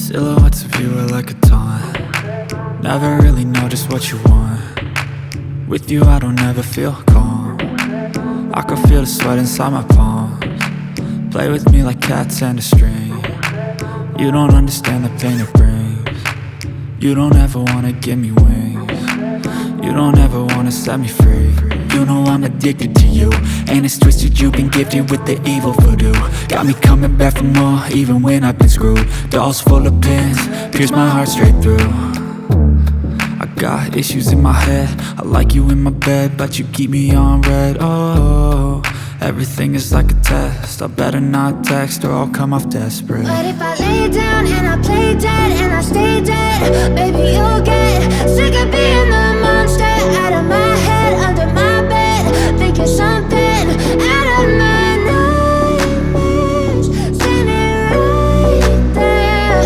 Silhouettes of you are like a taunt. Never really know just what you want. With you I don't ever feel calm. I can feel the sweat inside my palms. Play with me like cats and a string. You don't understand the pain it brings. You don't ever wanna give me wings. You don't ever wanna set me free. You know I'm addicted to you, and it's twisted, you've been gifted with the evil voodoo. Got me coming back for more, even when I've been screwed. Dolls full of pins, pierce my heart straight through. I got issues in my head, I like you in my bed, but you keep me on red. Oh, everything is like a test, I better not text or I'll come off desperate. But if I lay down and I play dead and I stay dead, baby you'll get sick of being the monster out of my head, under my bed, thinking something out of my nightmares, standing right there.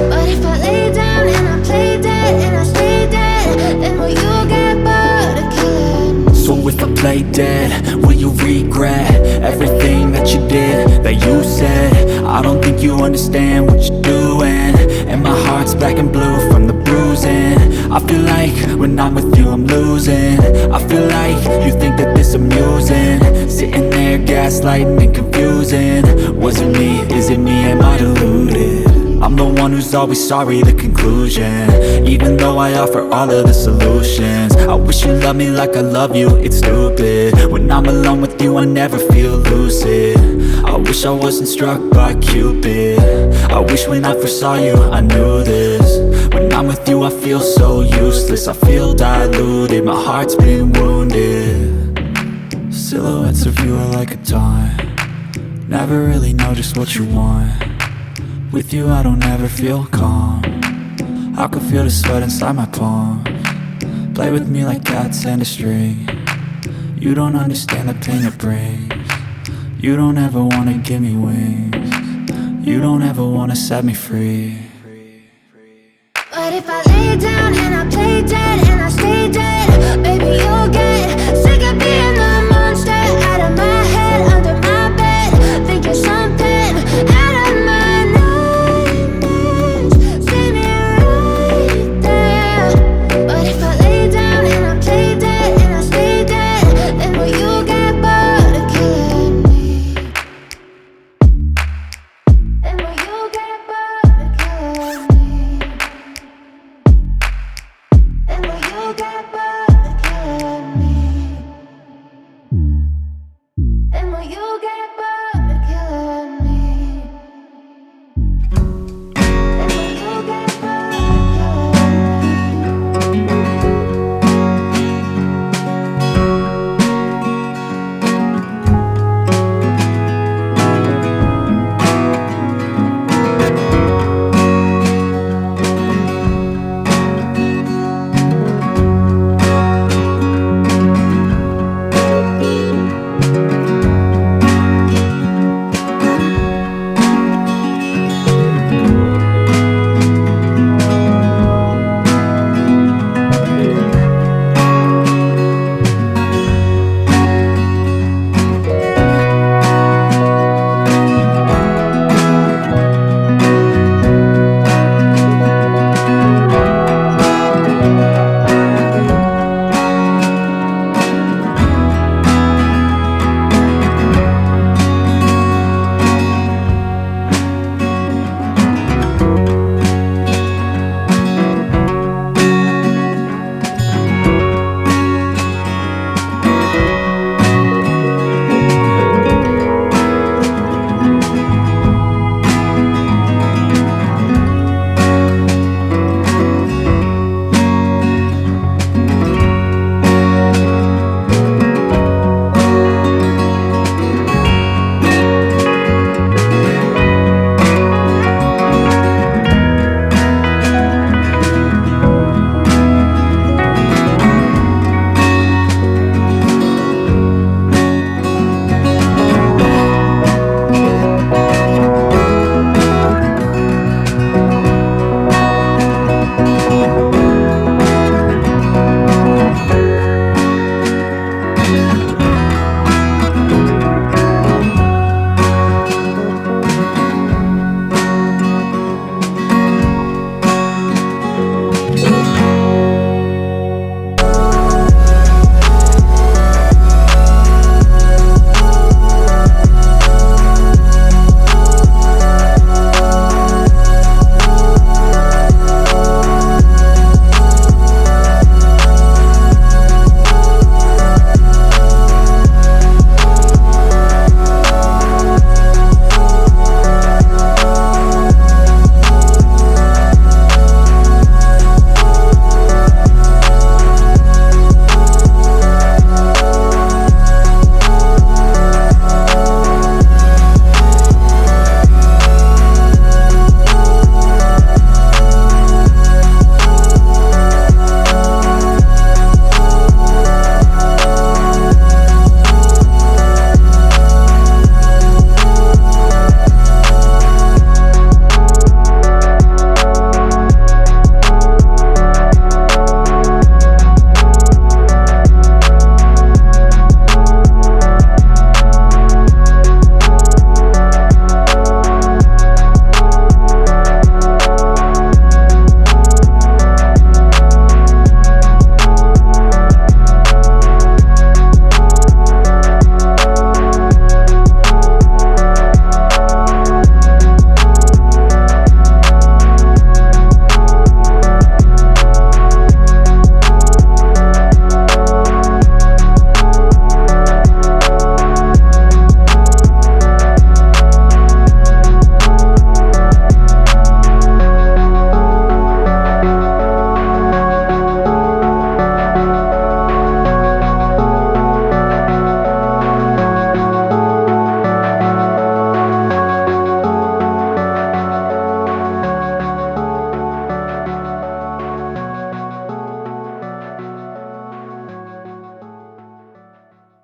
But if I lay down and I play dead and I stay dead, then will you get bored of killing? So if I play dead, will you regret everything that you did, that you said? I don't think you understand what you're doing, and my heart's black and blue from the bruising. I feel like when I'm with you I'm losing. I feel like you think that this amusing, sitting there gaslighting and confusing. Was it me? Is it me? Am I deluded? I'm the one who's always sorry, the conclusion, even though I offer all of the solutions. I wish you loved me like I love you, it's stupid. When I'm alone with you I never feel lucid. I wish I wasn't struck by Cupid. I wish when I first saw you I knew this. When I'm with you I feel so useless, I feel diluted, my heart's been wounded. Silhouettes of you are like a taunt. Never really know just what you want. With you I don't ever feel calm. I can feel the sweat inside my palms. Play with me like cats and a string. You don't understand the pain it brings. You don't ever wanna give me wings. You don't ever wanna set me free. But if I lay down